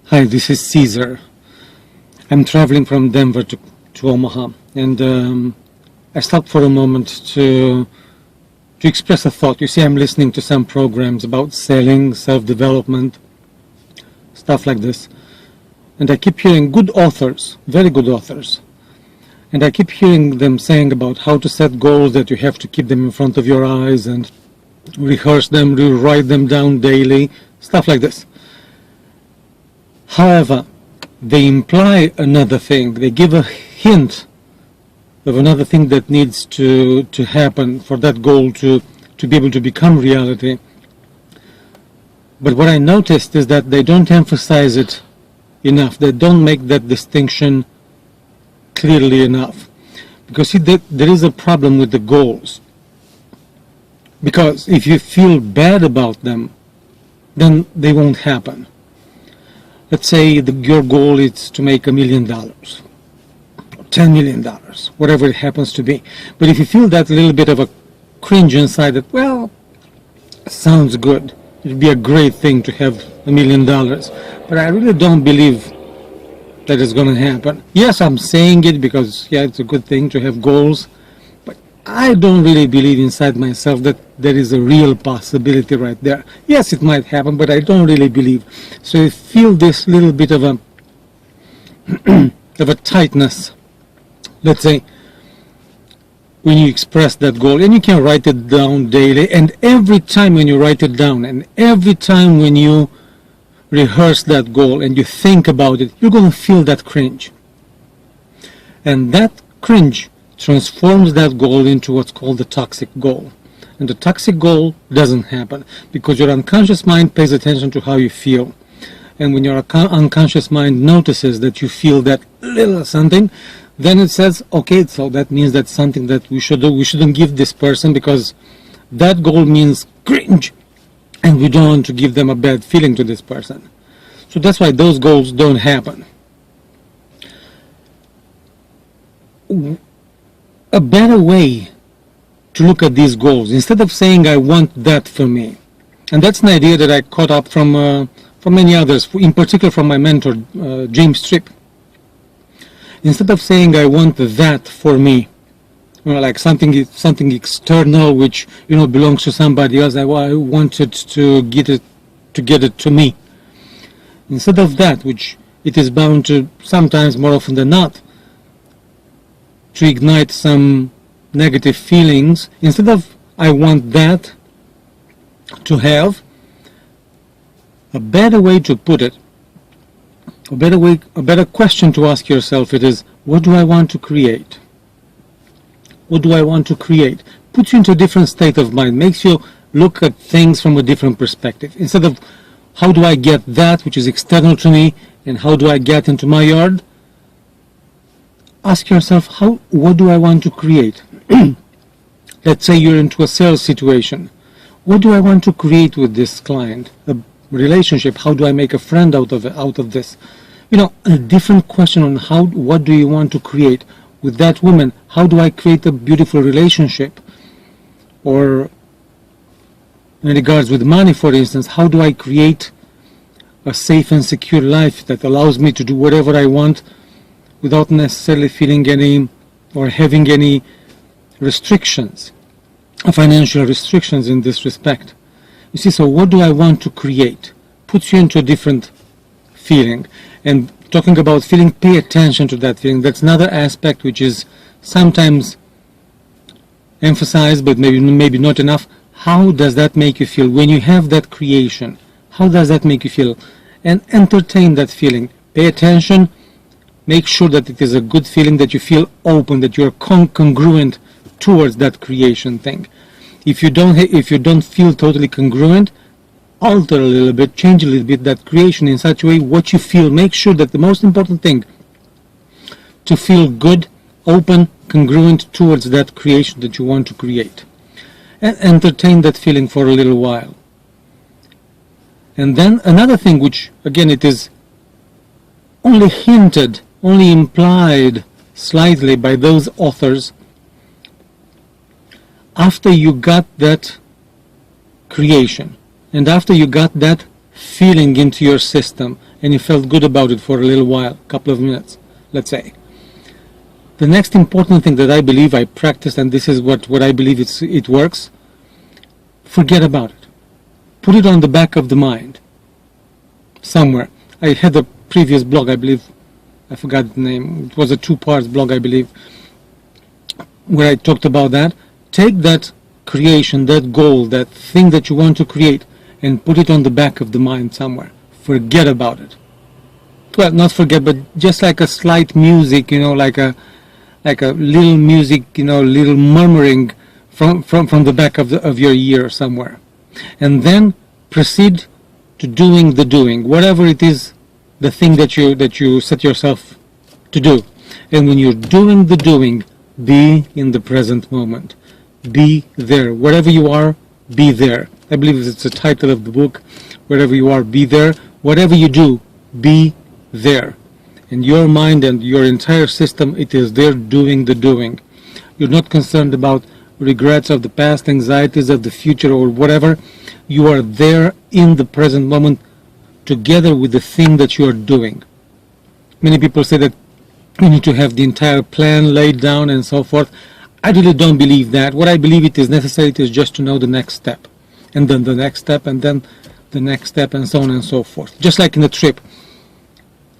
Hi, this is Caesar. I'm traveling from Denver to Omaha, and I stopped for a moment to express a thought. You see, I'm listening to some programs about selling, self-development, stuff like this, and I keep hearing good authors, very good authors, and I keep hearing them saying about how to set goals, that you have to keep them in front of your eyes and rehearse them, rewrite them down daily, stuff like this. However, they imply another thing. They give a hint of another thing that needs to happen for that goal to be able to become reality. But what I noticed is that they don't emphasize it enough. They don't make that distinction clearly enough. Because see, there is a problem with the goals. Because if you feel bad about them, then they won't happen. Let's say your goal is to make $1 million, $10 million, whatever it happens to be. But if you feel that little bit of a cringe inside that, well, sounds good, it would be a great thing to have $1 million, but I really don't believe that it's going to happen. Yes, I'm saying it because, yeah, it's a good thing to have goals, but I don't really believe inside myself that there is a real possibility right there. Yes, it might happen, but I don't really believe. So you feel this little bit of a of a tightness, let's say, when you express that goal, and you can write it down daily, and every time when you write it down, and every time when you rehearse that goal and you think about it, you're going to feel that cringe. And that cringe transforms that goal into what's called the toxic goal. And the toxic goal doesn't happen because your unconscious mind pays attention to how you feel. And when your unconscious mind notices that you feel that little something, then it says, okay, so that means that's something that we should do. We shouldn't give this person because that goal means cringe. And we don't want to give them a bad feeling to this person. So that's why those goals don't happen. A better way to look at these goals, instead of saying I want that for me, and that's an idea that I caught up from many others, in particular from my mentor James Tripp. Instead of saying I want that for me, like something external which belongs to somebody else, I wanted to get it to me. Instead of that, which it is bound to sometimes, more often than not, to ignite some negative feelings, instead of I want that to have, a better way to put it, a better question to ask yourself, it is, what do I want to create? What do I want to create? Puts you into a different state of mind, makes you look at things from a different perspective. Instead of how do I get that which is external to me and how do I get into my yard, ask yourself, what do I want to create? Let's say you're into a sales situation. What do I want to create with this client? A relationship. How do I make a friend out of this? A different question on what do you want to create with that woman? How do I create a beautiful relationship? Or in regards with money, for instance, how do I create a safe and secure life that allows me to do whatever I want without necessarily feeling any or having any restrictions, financial restrictions in this respect? You see, so what do I want to create? Puts you into a different feeling. And talking about feeling, pay attention to that feeling. That's another aspect which is sometimes emphasized, but maybe not enough. How does that make you feel when you have that creation? How does that make you feel? And entertain that feeling. Pay attention. Make sure that it is a good feeling, that you feel open, that you're congruent towards that creation thing. If you don't feel totally congruent, alter a little bit, change a little bit that creation in such a way what you feel. Make sure that the most important thing, to feel good, open, congruent towards that creation that you want to create. And entertain that feeling for a little while. And then another thing which, again, it is only hinted, only implied slightly by those authors, after you got that creation and after you got that feeling into your system and you felt good about it for a little while, a couple of minutes, let's say. The next important thing that I believe I practice, and this is what I believe it works, forget about it. Put it on the back of the mind somewhere. I had a previous blog, I believe, I forgot the name, it was a 2-part blog, I believe, where I talked about that. Take that creation, that goal, that thing that you want to create, and put it on the back of the mind somewhere. Forget about it. Well, not forget, but just like a slight music, like a little music, little murmuring from the back of your ear somewhere. And then proceed to doing the doing, whatever it is, the thing that you set yourself to do. And when you're doing the doing, be in the present moment. Be there. Wherever you are, be there. I believe it's the title of the book. Wherever you are, be there. Whatever you do, be there. In your mind and your entire system, it is there doing the doing. You're not concerned about regrets of the past, anxieties of the future, or whatever. You are there in the present moment together with the thing that you are doing. Many people say that you need to have the entire plan laid down and so forth. I really don't believe that. What I believe it is necessary is just to know the next step, and then the next step, and then the next step, and so on and so forth. Just like in a trip.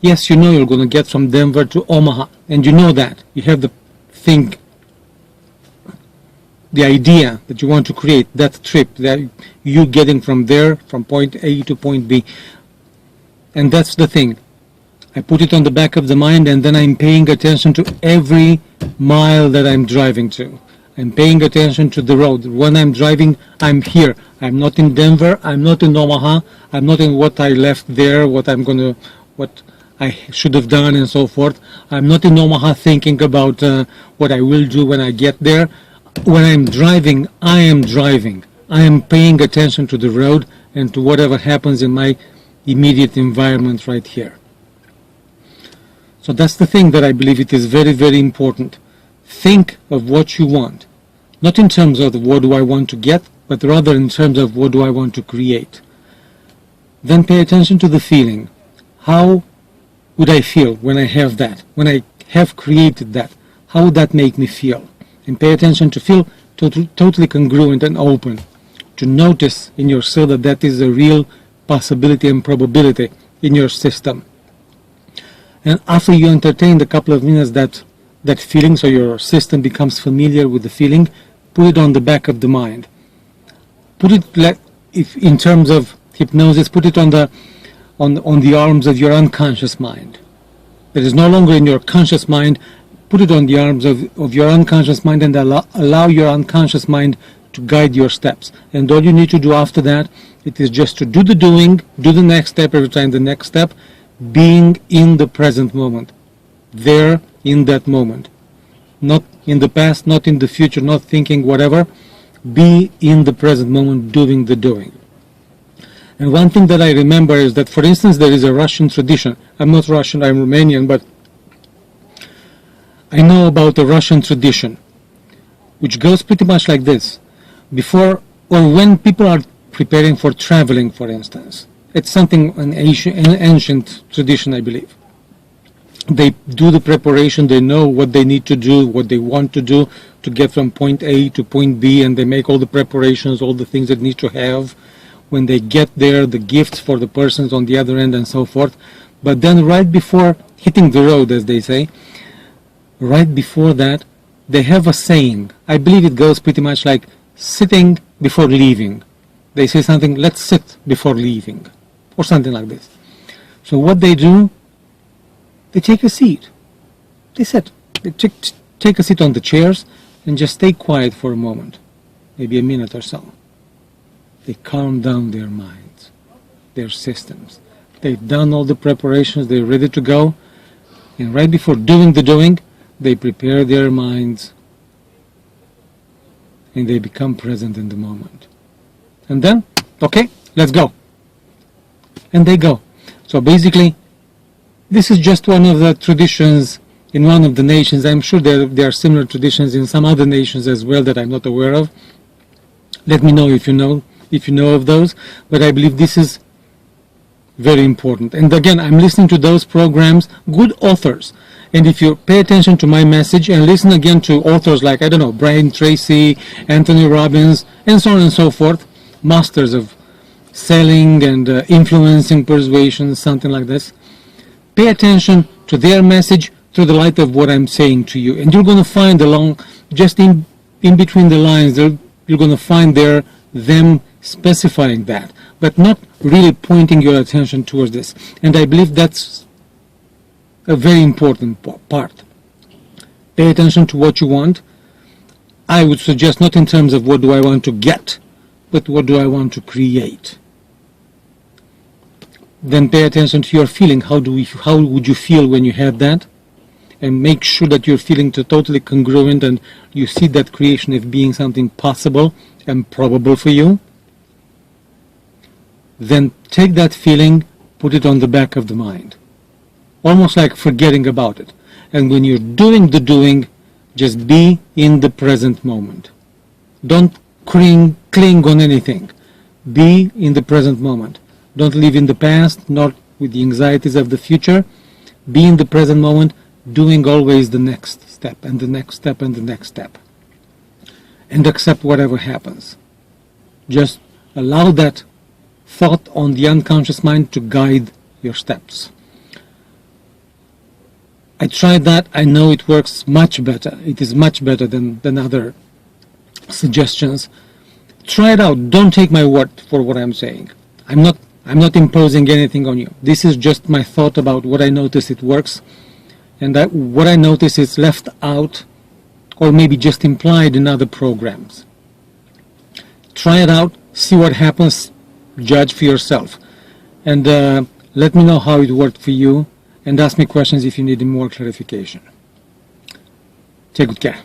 Yes, you know you're going to get from Denver to Omaha, and you know that. You have the thing, the idea that you want to create, that trip, that you getting from there, from point A to point B. And that's the thing. I put it on the back of the mind, and then I'm paying attention to every mile that I'm driving to. I'm paying attention to the road. When I'm driving, I'm here. I'm not in Denver. I'm not in Omaha. I'm not in what I left there, what I should have done, and so forth. I'm not in Omaha thinking about what I will do when I get there. When I'm driving, I am driving. I am paying attention to the road and to whatever happens in my immediate environment right here. So that's the thing that I believe it is very, very important. Think of what you want. Not in terms of what do I want to get, but rather in terms of what do I want to create. Then pay attention to the feeling. How would I feel when I have that? When I have created that? How would that make me feel? And pay attention to feel totally congruent and open. To notice in yourself that that is a real possibility and probability in your system. And after you entertain a couple of minutes that feeling, so your system becomes familiar with the feeling, put it on the back of the mind. Put it, if in terms of hypnosis, put it on the arms of your unconscious mind. That is no longer in your conscious mind. Put it on the arms of your unconscious mind, and allow your unconscious mind to guide your steps. And all you need to do after that, it is just to do the doing, do the next step every time, the next step, being in the present moment, there in that moment, not in the past, not in the future, not thinking whatever. Be in the present moment, doing the doing. And one thing that I remember is that, for instance, there is a Russian tradition. I'm not Russian, I'm Romanian, but I know about a Russian tradition which goes pretty much like this. Before, or when people are preparing for traveling, for instance, it's something, an ancient tradition, I believe. They do the preparation, they know what they need to do, what they want to do to get from point A to point B, and they make all the preparations, all the things that need to have. When they get there, the gifts for the persons on the other end and so forth. But then right before hitting the road, as they say, right before that, they have a saying. I believe it goes pretty much like sitting before leaving. They say something, let's sit before leaving, or something like this. So what they do, they take a seat. They sit. They take a seat on the chairs and just stay quiet for a moment, maybe a minute or so. They calm down their minds, their systems. They've done all the preparations, they're ready to go, and right before doing the doing, they prepare their minds and they become present in the moment. And then, okay, let's go. And they go. So basically, this is just one of the traditions in one of the nations. I'm sure there are similar traditions in some other nations as well that I'm not aware of. Let me know if you know of those. But I believe this is very important. And again, I'm listening to those programs, good authors. And if you pay attention to my message and listen again to authors like, I don't know, Brian Tracy, Anthony Robbins, and so on and so forth, masters of selling and influencing persuasion, something like this, pay attention to their message through the light of what I'm saying to you. And you're going to find along, just in between the lines, you're going to find them specifying that, but not really pointing your attention towards this. And I believe that's a very important part. Pay attention to what you want. I would suggest not in terms of what do I want to get, but what do I want to create. Then pay attention to your feeling. How would you feel when you had that? And make sure that you're feeling totally congruent and you see that creation as being something possible and probable for you. Then take that feeling, put it on the back of the mind. Almost like forgetting about it. And when you're doing the doing, just be in the present moment. Don't cling on anything. Be in the present moment. Don't live in the past, not with the anxieties of the future. Be in the present moment, doing always the next step and the next step and the next step. And accept whatever happens. Just allow that thought on the unconscious mind to guide your steps. I tried that. I know it works much better. It is much better than other suggestions. Try it out. Don't take my word for what I'm saying. I'm not imposing anything on you. This is just my thought about what I notice it works, and what I notice is left out or maybe just implied in other programs. Try it out, see what happens, judge for yourself, and let me know how it worked for you, and ask me questions if you need more clarification. Take good care.